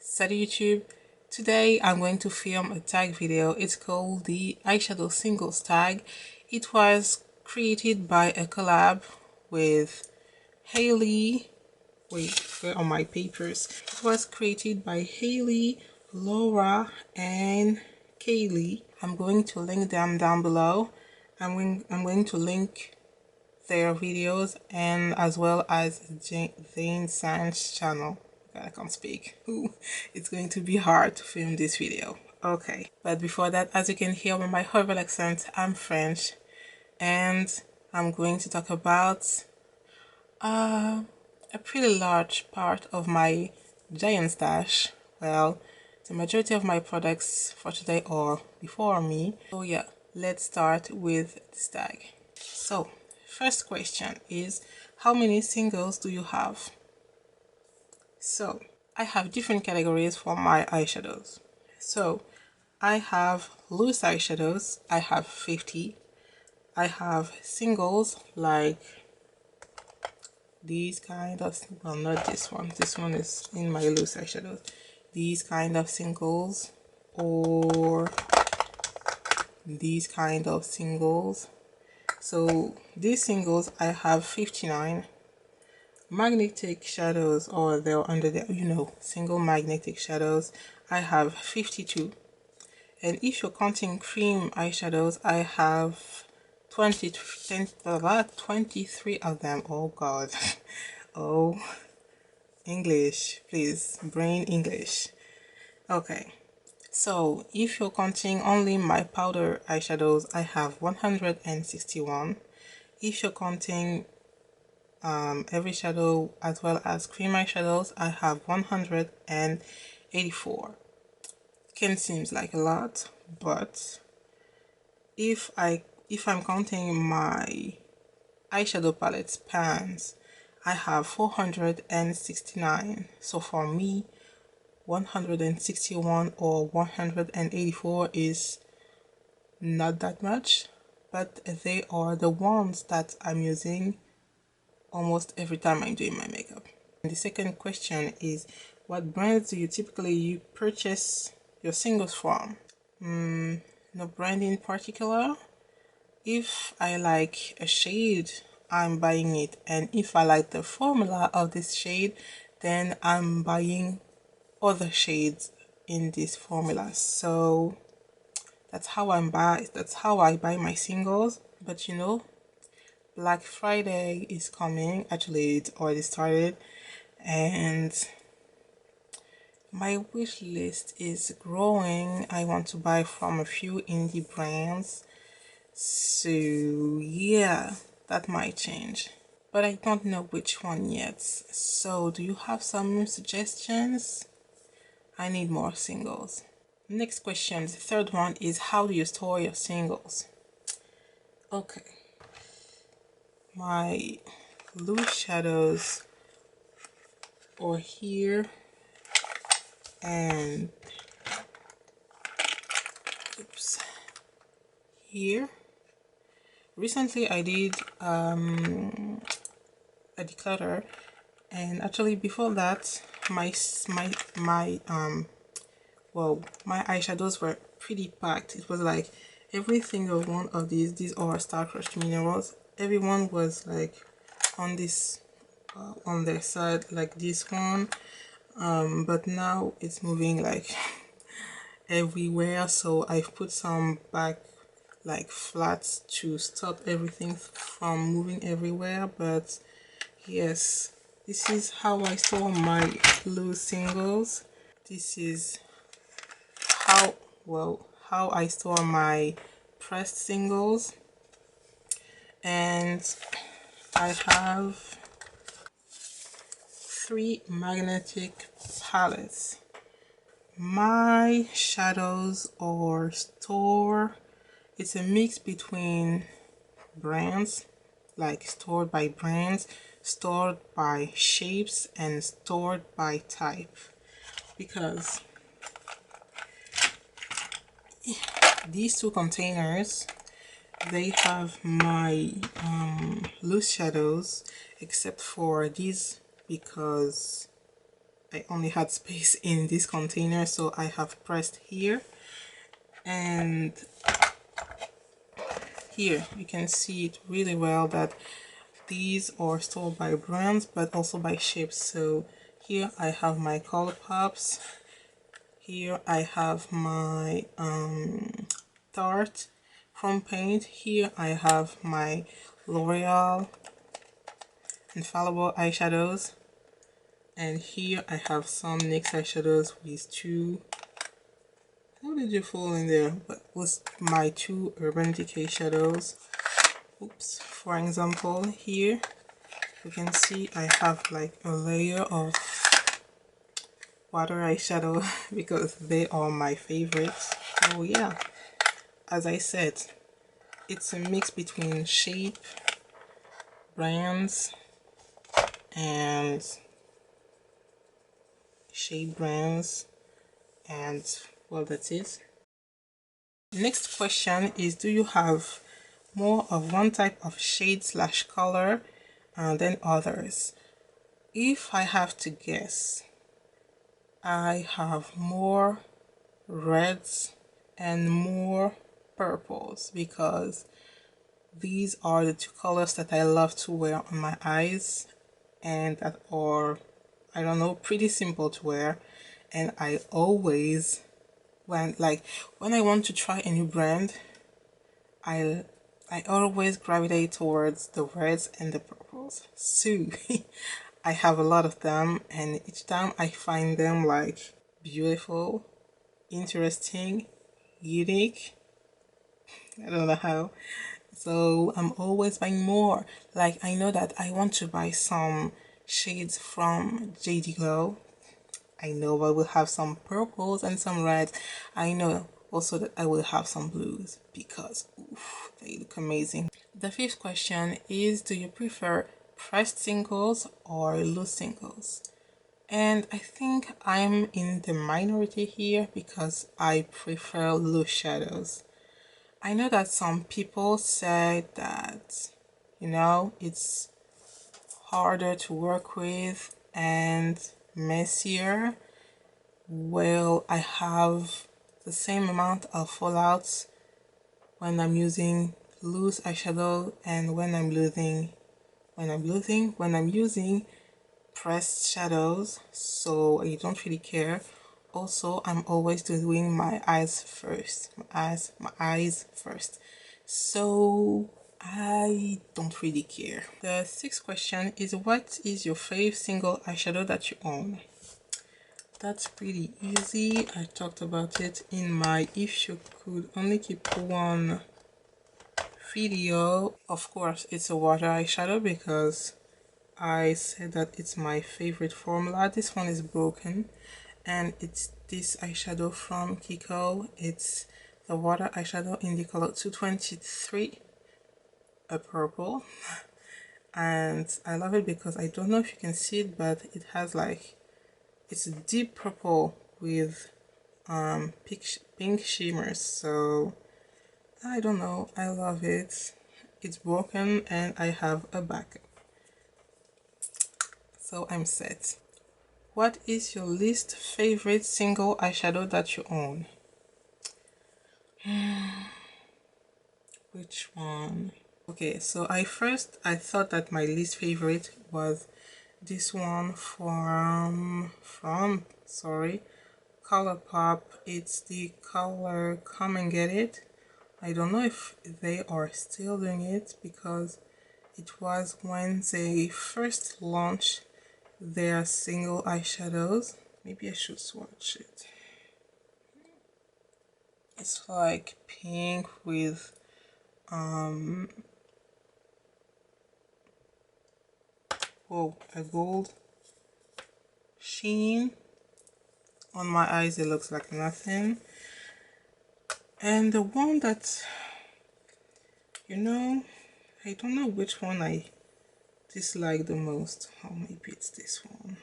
Salut YouTube. Today I'm going to film a tag video. It's called the Eyeshadow Singles Tag. It was created by a collab with Hayleigh. Wait, where are my papers? It was created by Hayleigh, Laura, and Kaylee. I'm going to link them down below. I'm going to link their videos and as well as Zane San's channel. God, I can't speak. Ooh, it's going to be hard to film this video. Okay, but before that, as you can hear by my horrible accent, I'm French, and I'm going to talk about a pretty large part of my giant stash. Well, the majority of my products for today are before me. So yeah, let's start with this tag. So first question is, how many singles do you have? So I have different categories for my eyeshadows. So I have loose eyeshadows, I have 50. I have singles like these kind of, well, not this one is in my loose eyeshadows. These kind of singles or these kind of singles. So these singles I have 59. Magnetic shadows, or they're under the single magnetic shadows, I have 52. And if you're counting cream eyeshadows, I have 23 of them. Oh god. Oh, English, please, brain English. Okay, so if you're counting only my powder eyeshadows, I have 161. If you're counting every shadow as well as cream eyeshadows, I have 184. Can seems like a lot, but if I'm counting my eyeshadow palettes pans, I have 469. So for me, 161 or 184 is not that much, but they are the ones that I'm using almost every time I'm doing my makeup. And the second question is, what brands do you typically purchase your singles from? No brand in particular. If I like a shade, I'm buying it, and if I like the formula of this shade, then I'm buying other shades in this formula. So that's how I buy my singles. But Black Friday is coming. Actually, it's already started, and my wish list is growing. I want to buy from a few indie brands. So yeah, that might change, but I don't know which one yet. So do you have some suggestions? I need more singles. Next question, the third one, is, how do you store your singles? Okay. My loose shadows are here, and here. Recently I did a declutter, and actually before that my eyeshadows were pretty packed. It was like every single one of these are star crushed minerals. Everyone was like on this on their side, like this one, but now it's moving like everywhere, so I've put some back like flats to stop everything from moving everywhere. But yes, this is how I store my loose singles. This is how I store my pressed singles, and I have 3 magnetic palettes. My shadows are stored. It's a mix between brands, like stored by brands, stored by shapes, and stored by type, because these two containers, they have my loose shadows, except for these, because I only had space in this container, so I have pressed here, and here you can see it really well that these are stored by brands but also by shapes. So here I have my Colourpops, here I have my Tarte from Paint, here I have my L'Oreal Infallible eyeshadows, and here I have some NYX eyeshadows with two, how did you fall in there, but with my two Urban Decay shadows. Oops. For example, here you can see I have like a layer of water eyeshadow because they are my favorites. Oh yeah, as I said, it's a mix between shape, brands, and well, that's it. Next question is, do you have more of one type of shade slash color than others? If I have to guess, I have more reds and more purples because these are the two colors that I love to wear on my eyes and that are, I don't know, pretty simple to wear. And I always, when I want to try a new brand, I always gravitate towards the reds and the purples. So I have a lot of them, and each time I find them like beautiful, interesting, unique. I don't know how. So I'm always buying more. Like, I know that I want to buy some shades from JD Glow. I know I will have some purples and some reds. I know also that I will have some blues because oof, they look amazing. The fifth question is, do you prefer pressed singles or loose singles? And I think I'm in the minority here because I prefer loose shadows. I know that some people say that, you know, it's harder to work with and messier. Well, I have the same amount of fallouts when I'm using loose eyeshadow and when I'm using pressed shadows, so I don't really care. Also, I'm always doing my eyes first, my eyes first, so I don't really care. The sixth question is, what is your fave single eyeshadow that you own? That's pretty easy. I talked about it in my If You Could Only Keep One video. Of course, it's a water eyeshadow because I said that it's my favorite formula. This one is broken, and it's this eyeshadow from Kiko. It's the water eyeshadow in the color 223, a purple, and I love it because I don't know if you can see it, but it has like, it's a deep purple with pink shimmers, so I don't know, I love it. It's broken and I have a backup, so I'm set. What is your least favorite single eyeshadow that you own? Which one? Okay, so I thought that my least favorite was this one from Colourpop. It's the color Come and Get It. I don't know if they are still doing it because it was when they first launched their single eyeshadows. Maybe I should swatch it. It's like pink with a gold sheen. On my eyes it looks like nothing. And the one that, you know, I don't know which one I dislike the most. Oh, maybe it's this one.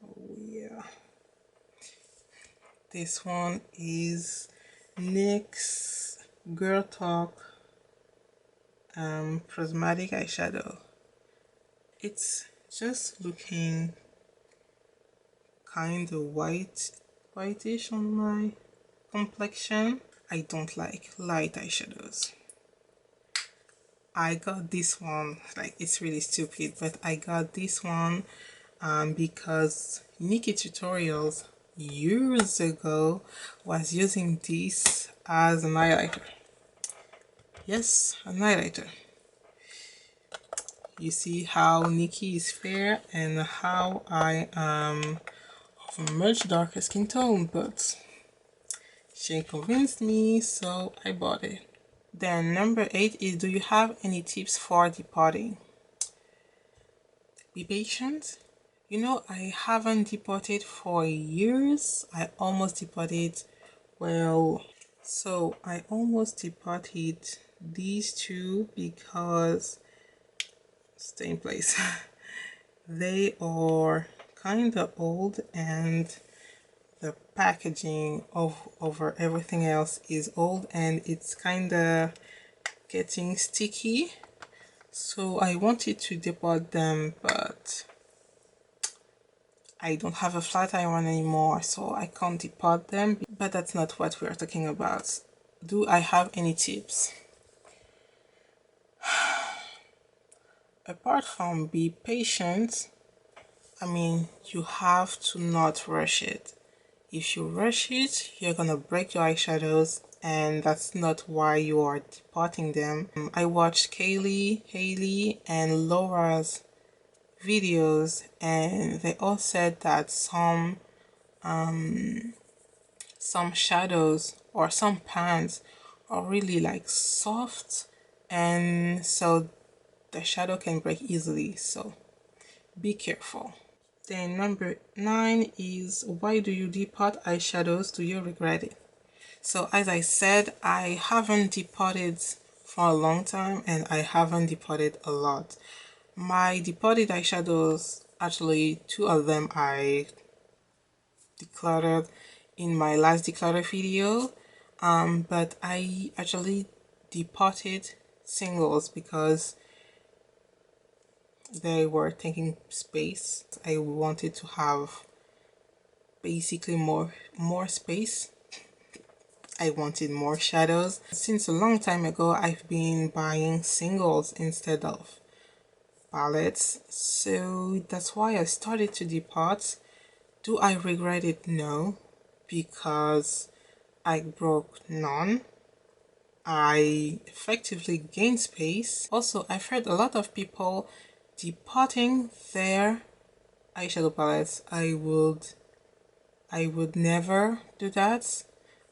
Oh yeah, this one is NYX Girl Talk Prismatic Eyeshadow. It's just looking kind of whitish on my complexion. I don't like light eyeshadows. I got this one, like, it's really stupid, but I got this one because Nikki Tutorials years ago was using this as an highlighter. Yes, an highlighter. You see how Nikki is fair and how I am of a much darker skin tone, but she convinced me, so I bought it. Then number 8 is, do you have any tips for departing? Be patient. You know, I haven't departed for years. I almost departed, well, so I almost departed these two because, stay in place. They are kind of old and the packaging over everything else is old and it's kind of getting sticky. So I wanted to depart them, but I don't have a flat iron anymore, so I can't depart them. But that's not what we're talking about. Do I have any tips? Apart from be patient, I mean, you have to not rush it. If you rush it, you're gonna break your eyeshadows, and that's not why you are departing them. I watched Hayleigh, and Laura's videos, and they all said that some shadows or some pans are really like soft, and so the shadow can break easily, so be careful. Then number 9 is, why do you depart eyeshadows? Do you regret it? So as I said, I haven't departed for a long time and I haven't departed a lot. My departed eyeshadows, actually 2 of them I decluttered in my last declutter video, but I actually departed singles because they were taking space. I wanted to have basically more space. I wanted more shadows. Since a long time ago, I've been buying singles instead of palettes, so that's why I started to depart. Do I regret it? No, because I broke none. I effectively gained space. Also, I've heard a lot of people departing their eyeshadow palettes. I would never do that,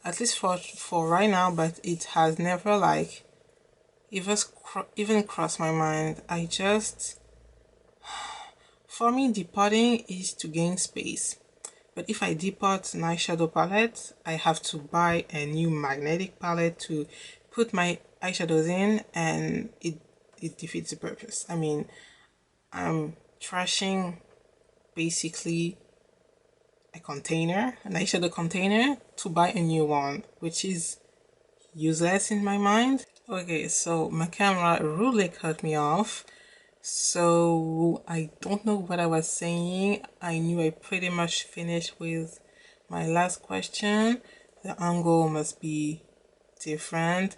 at least for right now, but it has never like even crossed my mind. For me, departing is to gain space. But if I depart an eyeshadow palette, I have to buy a new magnetic palette to put my eyeshadows in, and it defeats the purpose. I mean, I'm trashing basically an eyeshadow container, to buy a new one, which is useless in my mind. Okay, so my camera really cut me off, so I don't know what I was saying. I knew I pretty much finished with my last question. The angle must be different,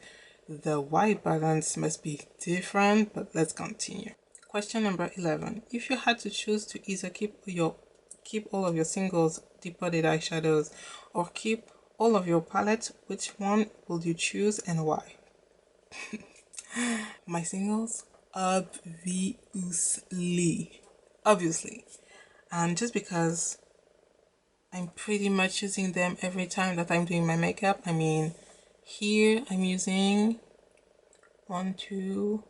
the white balance must be different, but let's continue. Question number 11. If you had to choose to either keep all of your singles departed eyeshadows or keep all of your palette, which one will you choose and why? My singles? Obviously. And just because I'm pretty much using them every time that I'm doing my makeup. I mean, here I'm using 1, 2,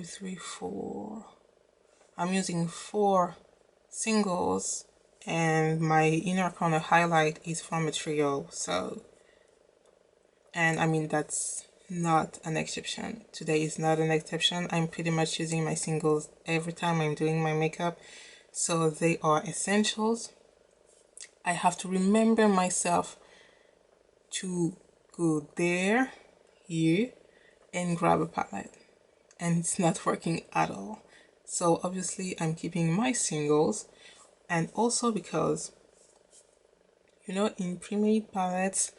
3, 4. I'm using 4 singles, and my inner corner highlight is from a trio. So, and I mean, that's not an exception. Today is not an exception. I'm pretty much using my singles every time I'm doing my makeup, so they are essentials. I have to remember myself to go there, here, and grab a palette, and it's not working at all. So obviously I'm keeping my singles. and also because, you know, in pre-made palettes,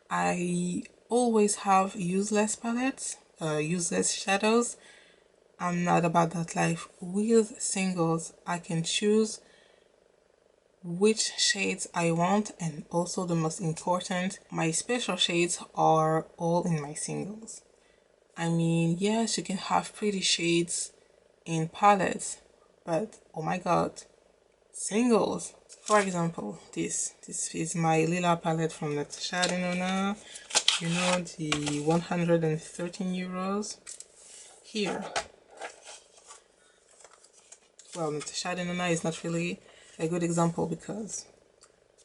I always have useless palettes, useless shadows. I'm not about that life. With singles, I can choose which shades I want, and also the most important, my special shades are all in my singles. I mean, yes, you can have pretty shades in palettes, but oh my god, singles. For example, this is my lila palette from Shadenona, you know, the 113 euros. Here, well, Shadenona is not really a good example because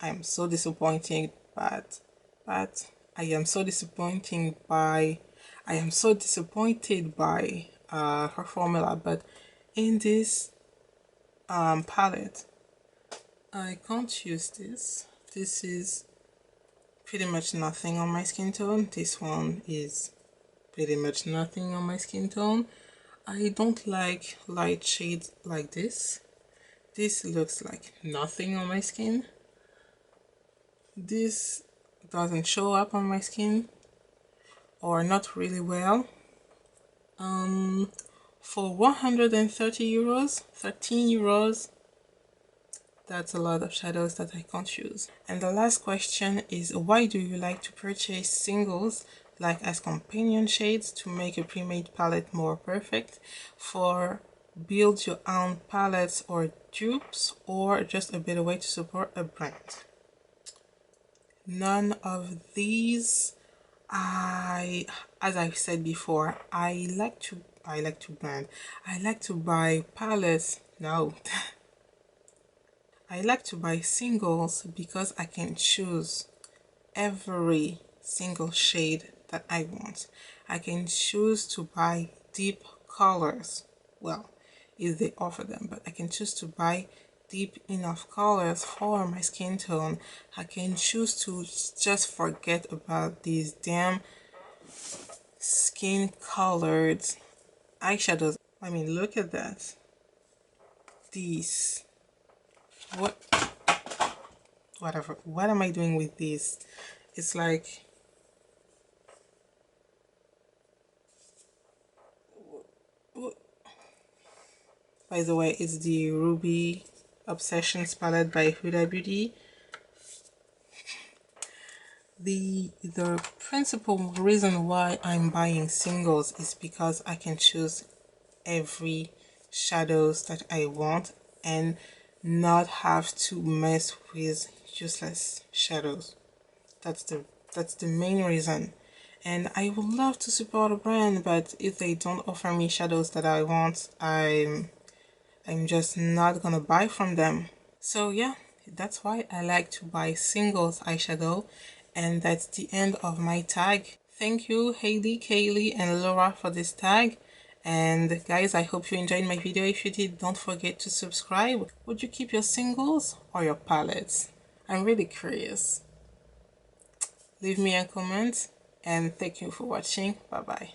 I am so disappointed, but I am so disappointing by I am so disappointed by her formula. But in this palette, I can't use this. This is pretty much nothing on my skin tone. This one is pretty much nothing on my skin tone. I don't like light shades like this. This looks like nothing on my skin. This doesn't show up on my skin, or not really well. For 130 euros, 13 euros, that's a lot of shadows that I can't use. And the last question is, why do you like to purchase singles like as companion shades to make a pre-made palette more perfect, for build your own palettes or dupes, or just a better way to support a brand? None of these. As I've said before, I like to brand. I like to buy palettes. No, I like to buy singles because I can choose every single shade that I want. I can choose to buy deep colors. Well, if they offer them, but I can choose to buy deep enough colors for my skin tone. I can choose to just forget about these damn skin colored eyeshadows. I mean, look at that. These. What? Whatever. What am I doing with these? It's like, by the way, it's the Ruby Obsessions palette by Huda Beauty. The principal reason why I'm buying singles is because I can choose every shadows that I want and not have to mess with useless shadows. That's the main reason. And I would love to support a brand, but if they don't offer me shadows that I want, I'm just not gonna buy from them. So yeah, that's why I like to buy singles eyeshadow, and that's the end of my tag. Thank you Hayleigh, Kaylee, and Laura for this tag. And guys, I hope you enjoyed my video. If you did, don't forget to subscribe. Would you keep your singles or your palettes? I'm really curious. Leave me a comment, and thank you for watching. Bye bye.